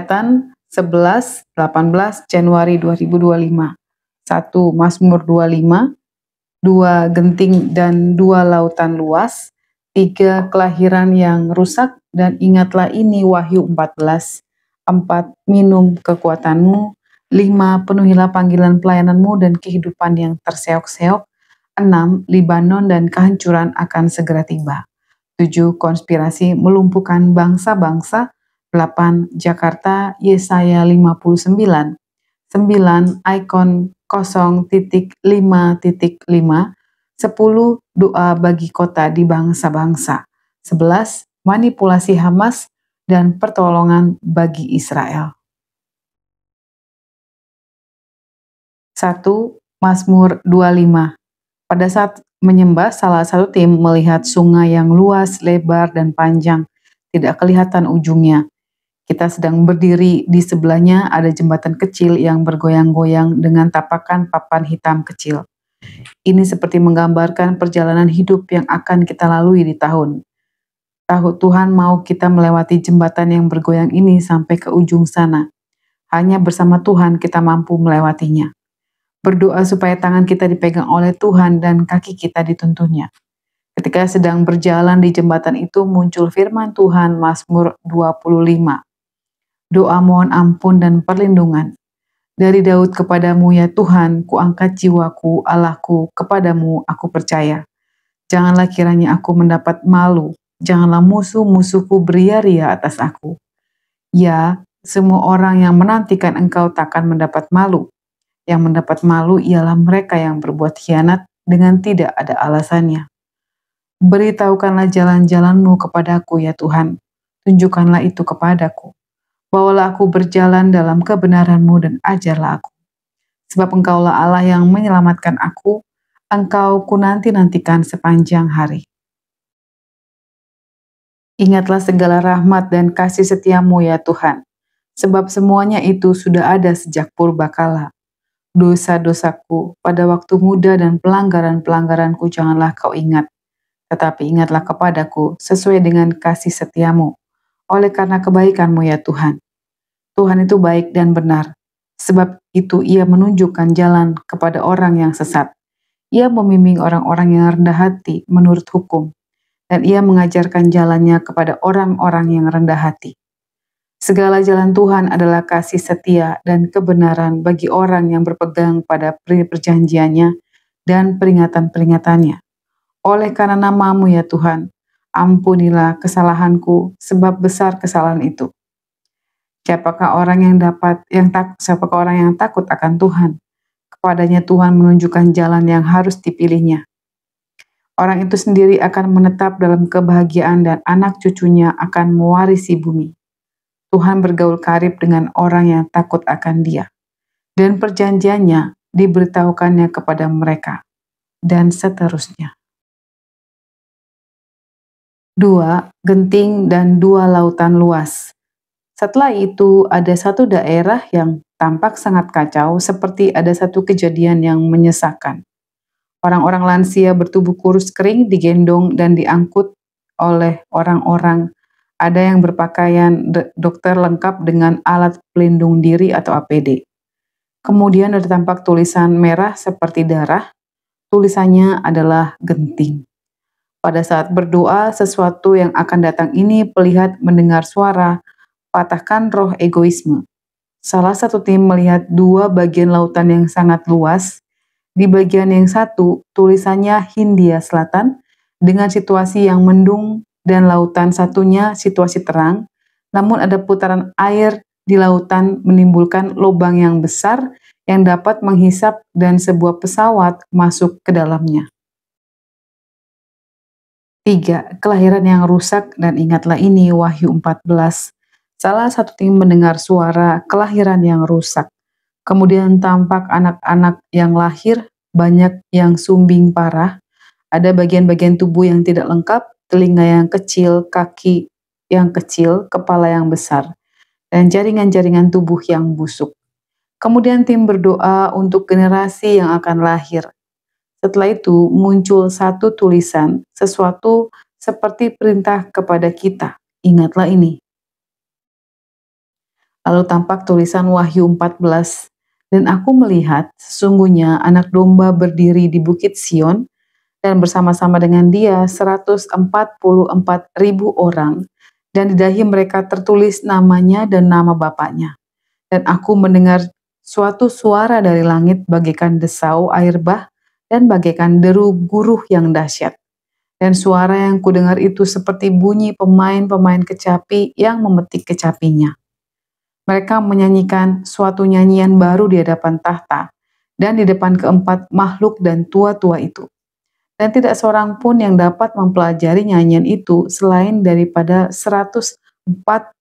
Peringatan 11-18 Januari 2025. 1 Mazmur 25, 2 genting dan 2 lautan luas, 3 kelahiran yang rusak, dan ingatlah ini Wahyu 14, 4 minum kekuatanmu, 5 penuhilah panggilan pelayananmu dan kehidupan yang terseok-seok, 6 Libanon dan kehancuran akan segera tiba, 7 konspirasi melumpuhkan bangsa-bangsa, 8 Jakarta Yesaya 59, 9 ikon 0.5.5, 10 doa bagi kota di bangsa-bangsa, 11 manipulasi Hamas dan pertolongan bagi Israel. 1 Mazmur 25. Pada saat menyembah, salah satu tim melihat sungai yang luas, lebar, dan panjang, tidak kelihatan ujungnya. Kita sedang berdiri, di sebelahnya ada jembatan kecil yang bergoyang-goyang dengan tapakan papan hitam kecil. Ini seperti menggambarkan perjalanan hidup yang akan kita lalui di tahun. Tuhan mau kita melewati jembatan yang bergoyang ini sampai ke ujung sana. Hanya bersama Tuhan kita mampu melewatinya. Berdoa supaya tangan kita dipegang oleh Tuhan dan kaki kita dituntunnya. Ketika sedang berjalan di jembatan itu muncul firman Tuhan, Mazmur 25. Doa mohon ampun dan perlindungan. Dari Daud kepadamu ya Tuhan, kuangkat jiwaku, Allahku, kepadamu aku percaya. Janganlah kiranya aku mendapat malu, janganlah musuh-musuhku beria-ria atas aku. Ya, semua orang yang menantikan engkau takkan mendapat malu. Yang mendapat malu ialah mereka yang berbuat khianat dengan tidak ada alasannya. Beritahukanlah jalan-jalanmu kepadaku ya Tuhan, tunjukkanlah itu kepadaku. Bawalah aku berjalan dalam kebenaran-Mu dan ajarlah aku. Sebab Engkaulah Allah yang menyelamatkan aku, Engkau ku nanti-nantikan sepanjang hari. Ingatlah segala rahmat dan kasih setia-Mu ya Tuhan, sebab semuanya itu sudah ada sejak purbakala. Dosa-dosaku pada waktu muda dan pelanggaran-pelanggaranku janganlah Kau ingat, tetapi ingatlah kepadaku sesuai dengan kasih setia-Mu. Oleh karena kebaikan-Mu ya Tuhan. Tuhan itu baik dan benar, sebab itu Ia menunjukkan jalan kepada orang yang sesat. Ia membimbing orang-orang yang rendah hati menurut hukum, dan Ia mengajarkan jalannya kepada orang-orang yang rendah hati. Segala jalan Tuhan adalah kasih setia dan kebenaran bagi orang yang berpegang pada perjanjiannya dan peringatan-peringatannya. Oleh karena nama-Mu ya Tuhan, ampunilah kesalahanku, sebab besar kesalahan itu. Siapakah orang yang takut akan Tuhan? Kepadanya Tuhan menunjukkan jalan yang harus dipilihnya. Orang itu sendiri akan menetap dalam kebahagiaan dan anak cucunya akan mewarisi bumi. Tuhan bergaul karib dengan orang yang takut akan Dia, dan perjanjiannya diberitahukannya kepada mereka, dan seterusnya. 2 genting dan 2 lautan luas. Setelah itu ada satu daerah yang tampak sangat kacau, seperti ada satu kejadian yang menyesakan. Orang-orang lansia bertubuh kurus kering digendong dan diangkut oleh orang-orang. Ada yang berpakaian dokter lengkap dengan alat pelindung diri atau APD. Kemudian ada tampak tulisan merah seperti darah. Tulisannya adalah genting. Pada saat berdoa, sesuatu yang akan datang ini melihat mendengar suara, patahkan roh egoisme. Salah satu tim melihat 2 bagian lautan yang sangat luas. Di bagian yang satu, tulisannya Hindia Selatan dengan situasi yang mendung, dan lautan satunya situasi terang. Namun ada putaran air di lautan menimbulkan lubang yang besar yang dapat menghisap dan sebuah pesawat masuk ke dalamnya. 3. Kelahiran yang rusak, dan ingatlah ini Wahyu 14. Salah satu tim mendengar suara kelahiran yang rusak. Kemudian tampak anak-anak yang lahir, banyak yang sumbing parah. Ada bagian-bagian tubuh yang tidak lengkap, telinga yang kecil, kaki yang kecil, kepala yang besar, dan jaringan-jaringan tubuh yang busuk. Kemudian tim berdoa untuk generasi yang akan lahir. Setelah itu muncul satu tulisan, sesuatu seperti perintah kepada kita. Ingatlah ini. Lalu tampak tulisan Wahyu 14, dan aku melihat sesungguhnya anak domba berdiri di bukit Sion, dan bersama-sama dengan dia 144.000 orang, dan di dahi mereka tertulis namanya dan nama Bapaknya. Dan aku mendengar suatu suara dari langit bagaikan desau air bah dan bagaikan deru guruh yang dahsyat. Dan suara yang kudengar itu seperti bunyi pemain-pemain kecapi yang memetik kecapinya. Mereka menyanyikan suatu nyanyian baru di hadapan tahta dan di depan keempat makhluk dan tua-tua itu. Dan tidak seorang pun yang dapat mempelajari nyanyian itu selain daripada 144.000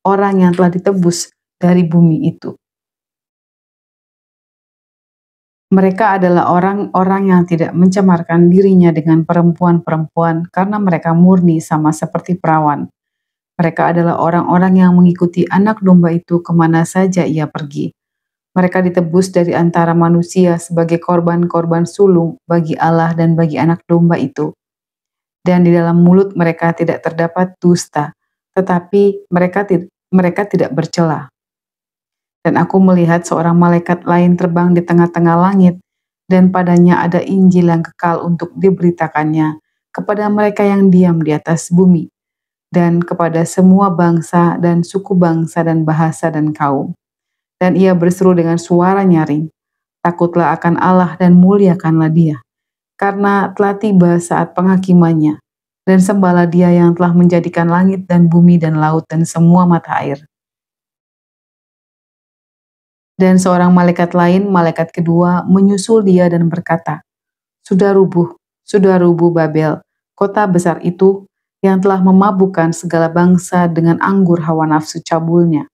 orang yang telah ditebus dari bumi itu. Mereka adalah orang-orang yang tidak mencemarkan dirinya dengan perempuan-perempuan karena mereka murni sama seperti perawan. Mereka adalah orang-orang yang mengikuti anak domba itu kemana saja ia pergi. Mereka ditebus dari antara manusia sebagai korban-korban sulung bagi Allah dan bagi anak domba itu. Dan di dalam mulut mereka tidak terdapat dusta, tetapi mereka tidak bercela. Dan aku melihat seorang malaikat lain terbang di tengah-tengah langit, dan padanya ada Injil yang kekal untuk diberitakannya kepada mereka yang diam di atas bumi, dan kepada semua bangsa dan suku bangsa dan bahasa dan kaum. Dan ia berseru dengan suara nyaring, takutlah akan Allah dan muliakanlah dia, karena telah tiba saat penghakimannya, dan sembahlah dia yang telah menjadikan langit dan bumi dan laut dan semua mata air. Dan seorang malaikat lain, malaikat kedua, menyusul dia dan berkata, sudah rubuh Babel, kota besar itu yang telah memabukkan segala bangsa dengan anggur hawa nafsu cabulnya.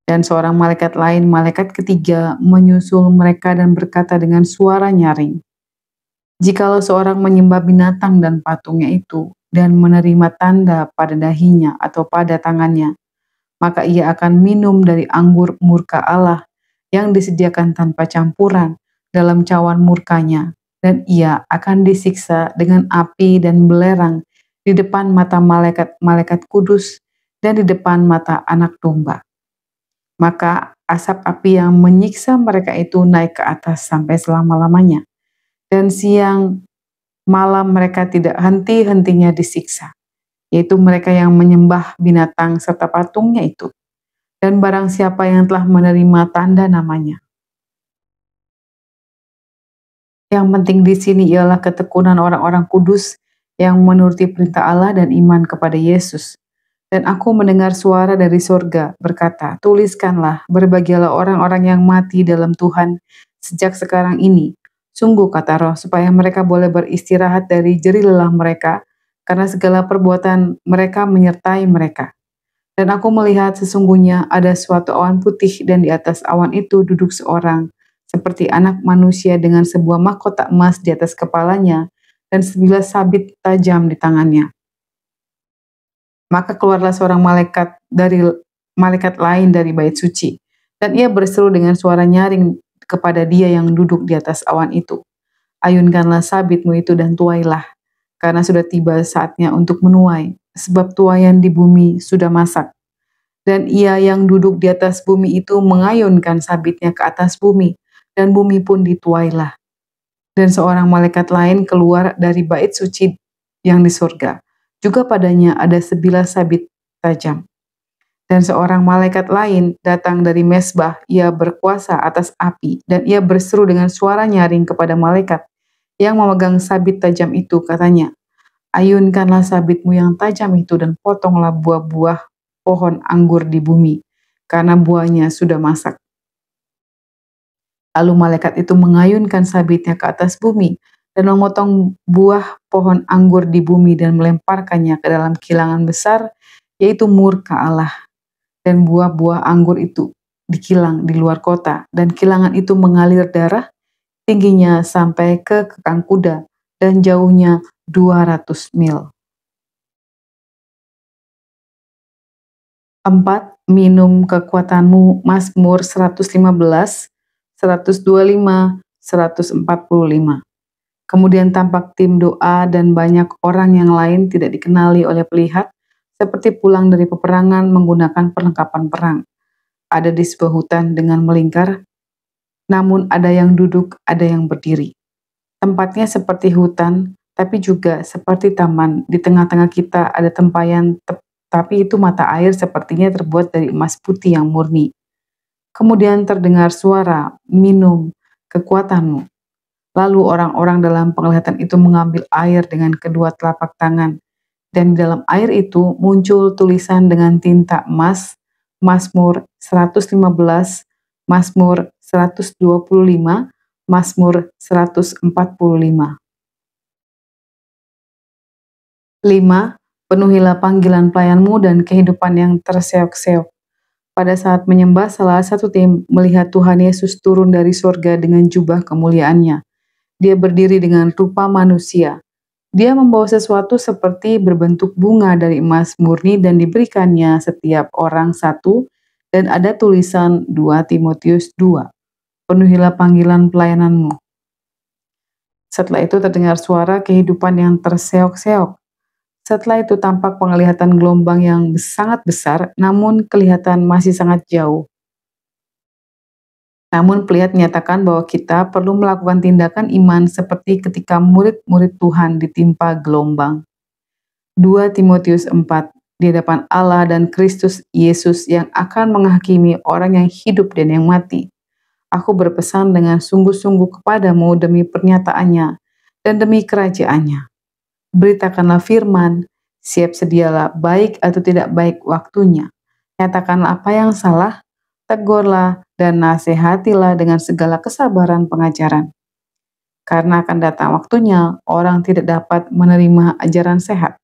Dan seorang malaikat lain, malaikat ketiga, menyusul mereka dan berkata dengan suara nyaring, jikalau seorang menyembah binatang dan patungnya itu, dan menerima tanda pada dahinya atau pada tangannya, maka ia akan minum dari anggur murka Allah yang disediakan tanpa campuran dalam cawan murkanya, dan ia akan disiksa dengan api dan belerang di depan mata malaikat-malaikat kudus dan di depan mata anak domba. Maka asap api yang menyiksa mereka itu naik ke atas sampai selama-lamanya, dan siang malam mereka tidak henti-hentinya disiksa, yaitu mereka yang menyembah binatang serta patungnya itu, dan barang siapa yang telah menerima tanda namanya. Yang penting di sini ialah ketekunan orang-orang kudus yang menuruti perintah Allah dan iman kepada Yesus. Dan aku mendengar suara dari surga berkata, tuliskanlah, berbahagialah orang-orang yang mati dalam Tuhan sejak sekarang ini. Sungguh kata Roh, supaya mereka boleh beristirahat dari jerih lelah mereka, karena segala perbuatan mereka menyertai mereka. Dan aku melihat sesungguhnya ada suatu awan putih, dan di atas awan itu duduk seorang, seperti anak manusia dengan sebuah mahkota emas di atas kepalanya, dan sebilah sabit tajam di tangannya. Maka keluarlah seorang malaikat lain dari bait suci, dan ia berseru dengan suara nyaring kepada dia yang duduk di atas awan itu. Ayunkanlah sabitmu itu dan tuailah, karena sudah tiba saatnya untuk menuai, sebab tuaian di bumi sudah masak. Dan ia yang duduk di atas bumi itu mengayunkan sabitnya ke atas bumi, dan bumi pun dituailah. Dan seorang malaikat lain keluar dari bait suci yang di surga. Juga padanya ada sebilah sabit tajam. Dan seorang malaikat lain datang dari mesbah, ia berkuasa atas api, dan ia berseru dengan suara nyaring kepada malaikat yang memegang sabit tajam itu, katanya, ayunkanlah sabitmu yang tajam itu dan potonglah buah-buah pohon anggur di bumi, karena buahnya sudah masak. Lalu malaikat itu mengayunkan sabitnya ke atas bumi, dan memotong buah pohon anggur di bumi dan melemparkannya ke dalam kilangan besar, yaitu murka Allah. Dan buah-buah anggur itu dikilang di luar kota, dan kilangan itu mengalir darah, tingginya sampai ke kekang kuda, dan jauhnya 200 mil. 4. Minum kekuatanmu, Mazmur 115, 125, 145. Kemudian tampak tim doa dan banyak orang yang lain tidak dikenali oleh pelihat, seperti pulang dari peperangan menggunakan perlengkapan perang. Ada di sebuah hutan dengan melingkar, namun ada yang duduk, ada yang berdiri. Tempatnya seperti hutan, tapi juga seperti taman. Di tengah-tengah kita ada tempayan, tapi itu mata air sepertinya terbuat dari emas putih yang murni. Kemudian terdengar suara, minum, kekuatanmu. Lalu orang-orang dalam penglihatan itu mengambil air dengan kedua telapak tangan. Dan di dalam air itu muncul tulisan dengan tinta emas, Mazmur 115, Mazmur 125, Mazmur 145. 5. Penuhilah panggilan pelayanmu dan kehidupan yang terseok-seok. Pada saat menyembah, salah satu tim melihat Tuhan Yesus turun dari surga dengan jubah kemuliaannya. Dia berdiri dengan rupa manusia. Dia membawa sesuatu seperti berbentuk bunga dari emas murni dan diberikannya setiap orang satu, dan ada tulisan 2 Timotius 2. Penuhilah panggilan pelayananmu. Setelah itu terdengar suara kehidupan yang terseok-seok. Setelah itu tampak penglihatan gelombang yang sangat besar, namun kelihatan masih sangat jauh. Namun pelihat menyatakan bahwa kita perlu melakukan tindakan iman seperti ketika murid-murid Tuhan ditimpa gelombang. 2 Timotius 4. Di hadapan Allah dan Kristus Yesus yang akan menghakimi orang yang hidup dan yang mati. Aku berpesan dengan sungguh-sungguh kepadamu demi pernyataannya dan demi kerajaannya. Beritakanlah firman, siap sedialah baik atau tidak baik waktunya. Nyatakanlah apa yang salah, tegurlah dan nasihatilah dengan segala kesabaran pengajaran. Karena akan datang waktunya, orang tidak dapat menerima ajaran sehat.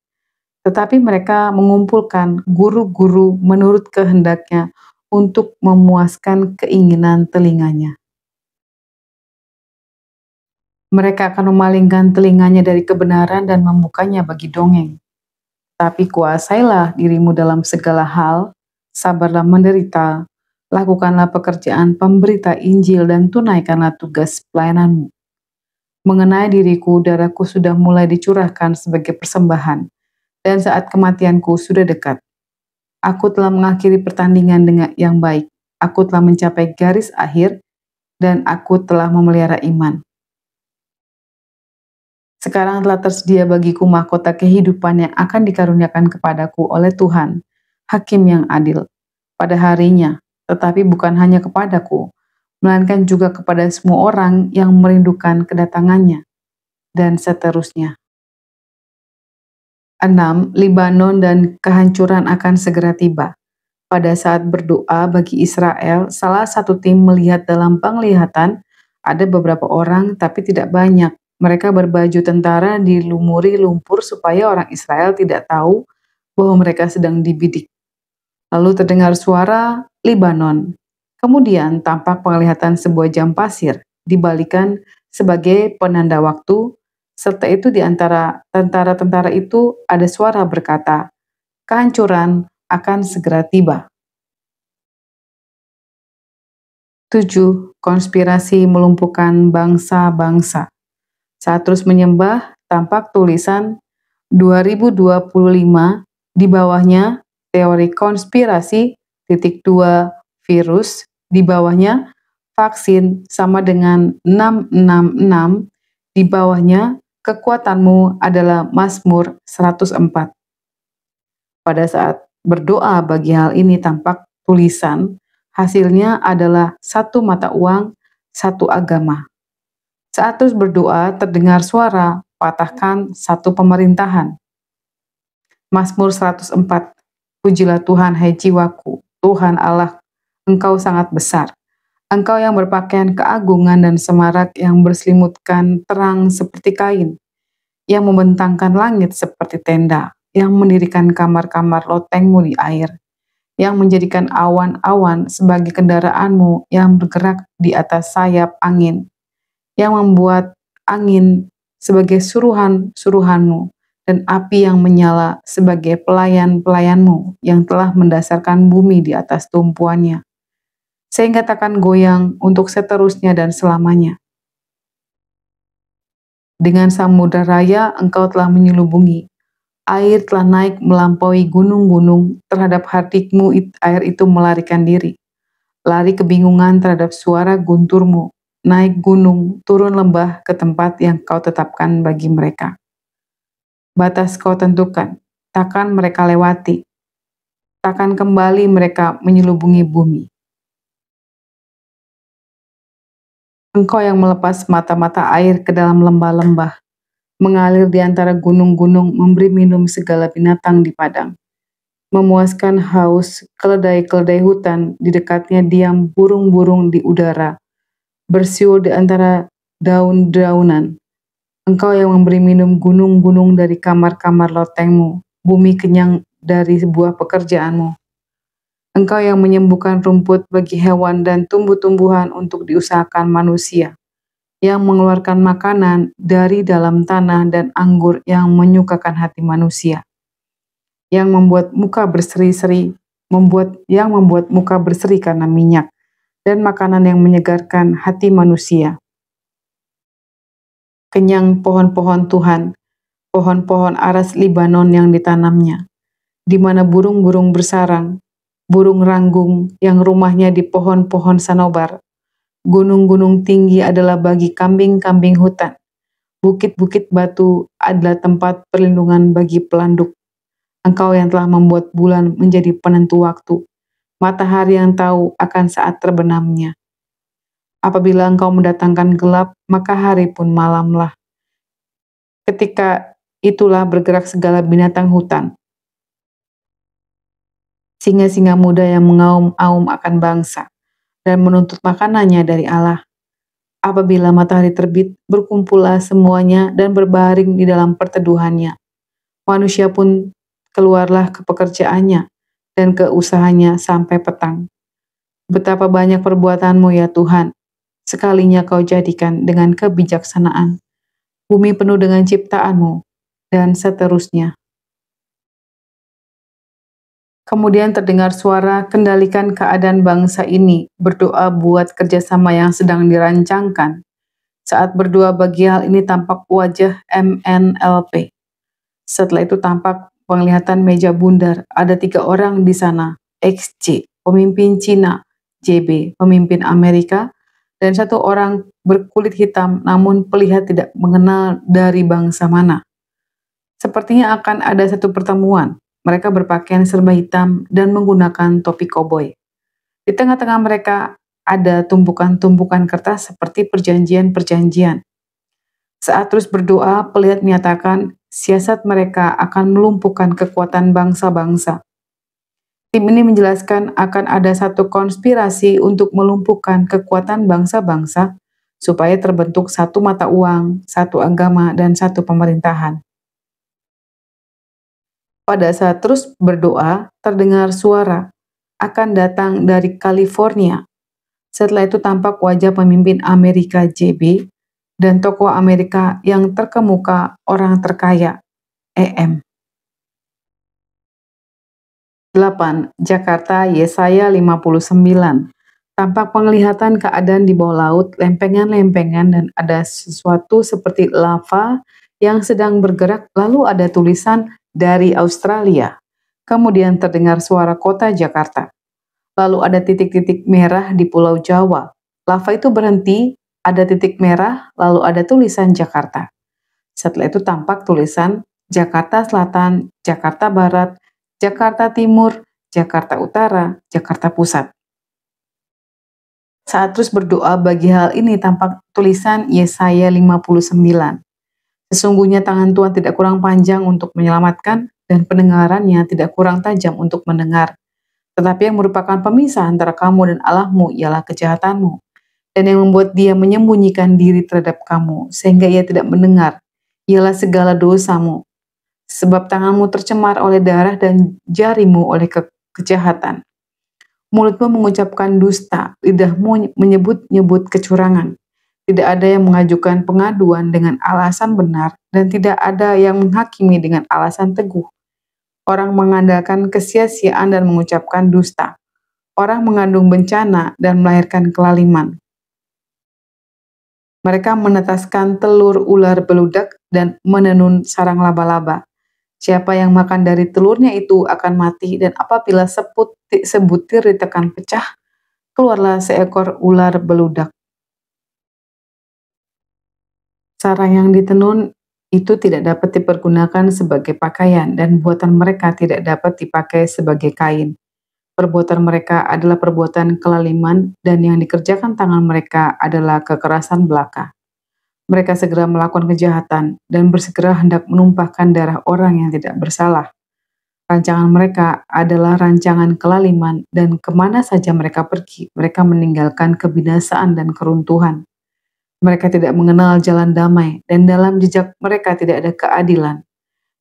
Tetapi mereka mengumpulkan guru-guru menurut kehendaknya untuk memuaskan keinginan telinganya. Mereka akan memalingkan telinganya dari kebenaran dan membukanya bagi dongeng. Tapi kuasailah dirimu dalam segala hal, sabarlah menderita, lakukanlah pekerjaan pemberita Injil dan tunaikanlah tugas pelayananmu. Mengenai diriku, darahku sudah mulai dicurahkan sebagai persembahan, dan saat kematianku sudah dekat. Aku telah mengakhiri pertandingan dengan yang baik, aku telah mencapai garis akhir, dan aku telah memelihara iman. Sekarang telah tersedia bagiku mahkota kehidupan yang akan dikaruniakan kepadaku oleh Tuhan, Hakim yang adil, pada harinya, tetapi bukan hanya kepadaku, melainkan juga kepada semua orang yang merindukan kedatangannya, dan seterusnya. 6. Libanon dan kehancuran akan segera tiba. Pada saat berdoa bagi Israel, salah satu tim melihat dalam penglihatan ada beberapa orang, tapi tidak banyak. Mereka berbaju tentara dilumuri lumpur supaya orang Israel tidak tahu bahwa mereka sedang dibidik. Lalu terdengar suara Libanon. Kemudian tampak penglihatan sebuah jam pasir, dibalikan sebagai penanda waktu, serta itu di antara tentara-tentara itu ada suara berkata, kehancuran akan segera tiba. 7. Konspirasi melumpuhkan bangsa-bangsa. Saat terus menyembah, tampak tulisan 2025, di bawahnya teori konspirasi, .2 virus, di bawahnya vaksin sama dengan 666, di bawahnya kekuatanmu adalah Mazmur 104. Pada saat berdoa bagi hal ini tampak tulisan, hasilnya adalah satu mata uang, satu agama. Saat terus berdoa, terdengar suara, patahkan satu pemerintahan. Mazmur 104. Pujilah Tuhan, hai jiwaku, Tuhan Allah, Engkau sangat besar. Engkau yang berpakaian keagungan dan semarak, yang berselimutkan terang seperti kain, yang membentangkan langit seperti tenda, yang mendirikan kamar-kamar lotengmu di air, yang menjadikan awan-awan sebagai kendaraanmu, yang bergerak di atas sayap angin, yang membuat angin sebagai suruhan-suruhanmu, dan api yang menyala sebagai pelayan-pelayanmu, yang telah mendasarkan bumi di atas tumpuannya, sehingga takkan goyang untuk seterusnya dan selamanya. Dengan samudra raya engkau telah menyelubungi, Air telah naik melampaui gunung-gunung, terhadap hatimu air itu melarikan diri. Lari kebingungan terhadap suara gunturmu, naik gunung, turun lembah ke tempat yang kau tetapkan bagi mereka. Batas kau tentukan, takkan mereka lewati, takkan kembali mereka menyelubungi bumi. Engkau yang melepas mata-mata air ke dalam lembah-lembah, mengalir di antara gunung-gunung, memberi minum segala binatang di padang. Memuaskan haus keledai-keledai hutan, di dekatnya diam burung-burung di udara, bersiul di antara daun-daunan. Engkau yang memberi minum gunung-gunung dari kamar-kamar lotengmu, bumi kenyang dari sebuah pekerjaanmu. Engkau yang menyembuhkan rumput bagi hewan dan tumbuh-tumbuhan untuk diusahakan manusia, yang mengeluarkan makanan dari dalam tanah dan anggur yang menyukakan hati manusia, yang membuat muka berseri-seri, membuat muka berseri karena minyak, dan makanan yang menyegarkan hati manusia. Kenyang pohon-pohon Tuhan, pohon-pohon aras Libanon yang ditanamnya, di mana burung-burung bersarang, burung ranggung yang rumahnya di pohon-pohon sanobar. Gunung-gunung tinggi adalah bagi kambing-kambing hutan. Bukit-bukit batu adalah tempat perlindungan bagi pelanduk. Engkau yang telah membuat bulan menjadi penentu waktu, matahari yang tahu akan saat terbenamnya. Apabila engkau mendatangkan gelap, maka hari pun malamlah. Ketika itulah bergerak segala binatang hutan. Singa-singa muda yang mengaum-aum akan bangsa dan menuntut makanannya dari Allah. Apabila matahari terbit, berkumpullah semuanya dan berbaring di dalam perteduhannya. Manusia pun keluarlah ke pekerjaannya dan ke usahanya sampai petang. Betapa banyak perbuatanmu ya Tuhan, sekalinya kau jadikan dengan kebijaksanaan. Bumi penuh dengan ciptaanmu, dan seterusnya. Kemudian terdengar suara, kendalikan keadaan bangsa ini, berdoa buat kerjasama yang sedang dirancangkan. Saat berdoa bagi hal ini tampak wajah MNLP. Setelah itu tampak penglihatan meja bundar, ada 3 orang di sana, XC, pemimpin Cina, JB, pemimpin Amerika, dan 1 orang berkulit hitam namun pelihat tidak mengenal dari bangsa mana. Sepertinya akan ada satu pertemuan. Mereka berpakaian serba hitam dan menggunakan topi koboi. Di tengah-tengah mereka ada tumpukan-tumpukan kertas seperti perjanjian-perjanjian. Saat terus berdoa, pelihat menyatakan siasat mereka akan melumpuhkan kekuatan bangsa-bangsa. Tim ini menjelaskan akan ada satu konspirasi untuk melumpuhkan kekuatan bangsa-bangsa supaya terbentuk satu mata uang, satu agama, dan satu pemerintahan. Pada saat terus berdoa, terdengar suara akan datang dari California. Setelah itu tampak wajah pemimpin Amerika JB dan tokoh Amerika yang terkemuka, orang terkaya EM. 8. Jakarta, Yesaya 59. Tampak penglihatan keadaan di bawah laut, lempengan-lempengan, dan ada sesuatu seperti lava yang sedang bergerak, lalu ada tulisan dari Australia. Kemudian terdengar suara kota Jakarta. Lalu ada titik-titik merah di Pulau Jawa. Lava itu berhenti, ada titik merah, lalu ada tulisan Jakarta. Setelah itu tampak tulisan Jakarta Selatan, Jakarta Barat, Jakarta Timur, Jakarta Utara, Jakarta Pusat. Saat terus berdoa bagi hal ini tampak tulisan Yesaya 59. Sesungguhnya tangan Tuhan tidak kurang panjang untuk menyelamatkan dan pendengarannya tidak kurang tajam untuk mendengar. Tetapi yang merupakan pemisah antara kamu dan Allahmu ialah kejahatanmu, dan yang membuat dia menyembunyikan diri terhadap kamu sehingga ia tidak mendengar ialah segala dosamu. Sebab tanganmu tercemar oleh darah dan jarimu oleh kejahatan. Mulutmu mengucapkan dusta, lidahmu menyebut-nyebut kecurangan. Tidak ada yang mengajukan pengaduan dengan alasan benar, dan tidak ada yang menghakimi dengan alasan teguh. Orang mengandalkan kesia-siaan dan mengucapkan dusta. Orang mengandung bencana dan melahirkan kelaliman. Mereka menetaskan telur ular beludak dan menenun sarang laba-laba. Siapa yang makan dari telurnya itu akan mati, dan apabila sebutir ditekan pecah, keluarlah seekor ular beludak. Sarang yang ditenun itu tidak dapat dipergunakan sebagai pakaian, dan buatan mereka tidak dapat dipakai sebagai kain. Perbuatan mereka adalah perbuatan kelaliman, dan yang dikerjakan tangan mereka adalah kekerasan belaka. Mereka segera melakukan kejahatan dan bersegera hendak menumpahkan darah orang yang tidak bersalah. Rancangan mereka adalah rancangan kelaliman, dan kemana saja mereka pergi, mereka meninggalkan kebinasaan dan keruntuhan. Mereka tidak mengenal jalan damai, dan dalam jejak mereka tidak ada keadilan.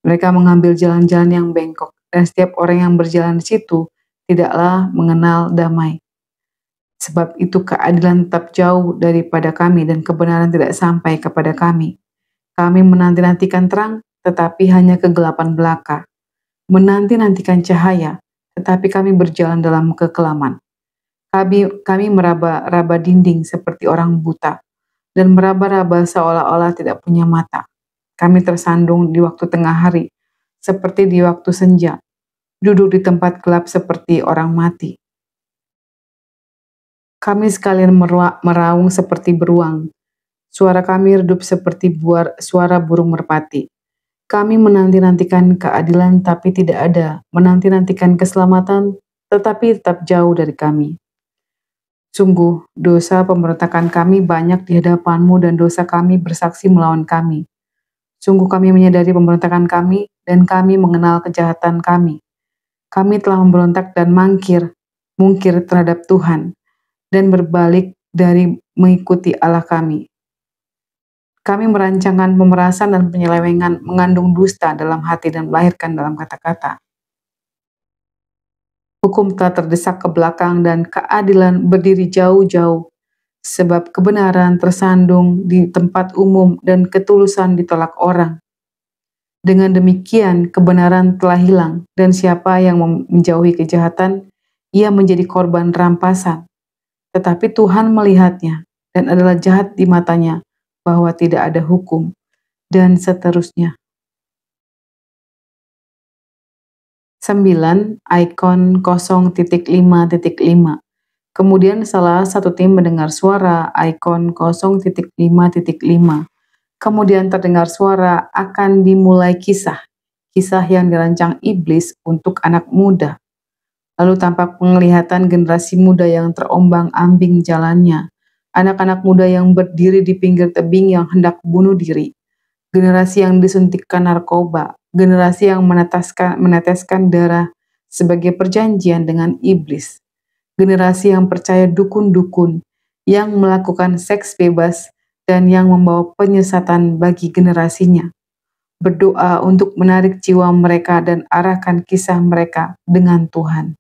Mereka mengambil jalan-jalan yang bengkok, dan setiap orang yang berjalan di situ tidaklah mengenal damai. Sebab itu keadilan tetap jauh daripada kami, dan kebenaran tidak sampai kepada kami. Kami menanti-nantikan terang, tetapi hanya kegelapan belaka. Menanti-nantikan cahaya, tetapi kami berjalan dalam kekelaman. Kami meraba-raba dinding seperti orang buta, dan meraba-raba seolah-olah tidak punya mata. Kami tersandung di waktu tengah hari, seperti di waktu senja, duduk di tempat gelap seperti orang mati. Kami sekalian meraung seperti beruang, suara kami redup seperti suara burung merpati. Kami menanti-nantikan keadilan tapi tidak ada, menanti-nantikan keselamatan tetapi tetap jauh dari kami. Sungguh, dosa pemberontakan kami banyak di hadapan-Mu, dan dosa kami bersaksi melawan kami. Sungguh kami menyadari pemberontakan kami, dan kami mengenal kejahatan kami. Kami telah memberontak dan mungkir terhadap Tuhan, dan berbalik dari mengikuti Allah kami. Kami merancangkan pemerasan dan penyelewengan, mengandung dusta dalam hati dan melahirkan dalam kata-kata. Hukum telah terdesak ke belakang dan keadilan berdiri jauh-jauh, sebab kebenaran tersandung di tempat umum dan ketulusan ditolak orang. Dengan demikian kebenaran telah hilang, dan siapa yang menjauhi kejahatan, ia menjadi korban rampasan. Tetapi Tuhan melihatnya, dan adalah jahat di matanya, bahwa tidak ada hukum, dan seterusnya. 9. Ikon 0.5.5. Kemudian salah satu tim mendengar suara ikon 0.5.5. Kemudian terdengar suara akan dimulai kisah yang dirancang iblis untuk anak muda. Lalu tampak penglihatan generasi muda yang terombang-ambing jalannya, anak-anak muda yang berdiri di pinggir tebing yang hendak bunuh diri, generasi yang disuntikkan narkoba, generasi yang meneteskan darah sebagai perjanjian dengan iblis, generasi yang percaya dukun-dukun, yang melakukan seks bebas, dan yang membawa penyesatan bagi generasinya. Berdoa untuk menarik jiwa mereka dan arahkan kisah mereka dengan Tuhan.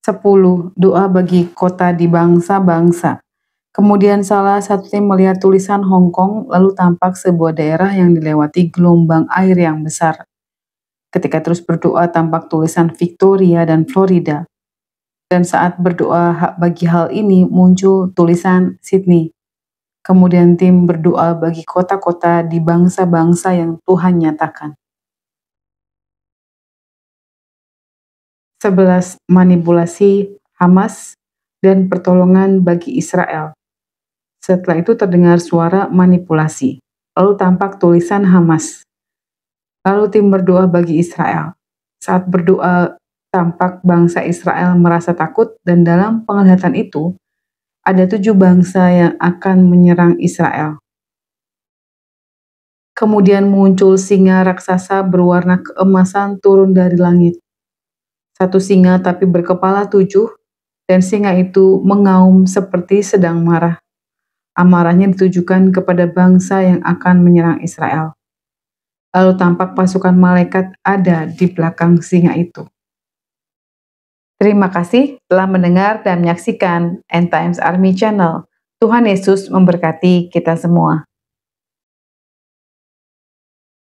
10. Doa bagi kota di bangsa-bangsa. Kemudian salah satu tim melihat tulisan Hong Kong, lalu tampak sebuah daerah yang dilewati gelombang air yang besar. Ketika terus berdoa tampak tulisan Victoria dan Florida. Dan saat berdoa bagi hal ini muncul tulisan Sydney. Kemudian tim berdoa bagi kota-kota di bangsa-bangsa yang Tuhan nyatakan. 11. Manipulasi Hamas dan pertolongan bagi Israel. Setelah itu terdengar suara manipulasi, lalu tampak tulisan Hamas. Lalu tim berdoa bagi Israel. Saat berdoa, tampak bangsa Israel merasa takut, dan dalam penglihatan itu, ada 7 bangsa yang akan menyerang Israel. Kemudian muncul singa raksasa berwarna keemasan turun dari langit. Satu singa tapi berkepala 7, dan singa itu mengaum seperti sedang marah. Amarahnya ditujukan kepada bangsa yang akan menyerang Israel. Lalu tampak pasukan malaikat ada di belakang singa itu. Terima kasih telah mendengar dan menyaksikan End Times Army Channel. Tuhan Yesus memberkati kita semua.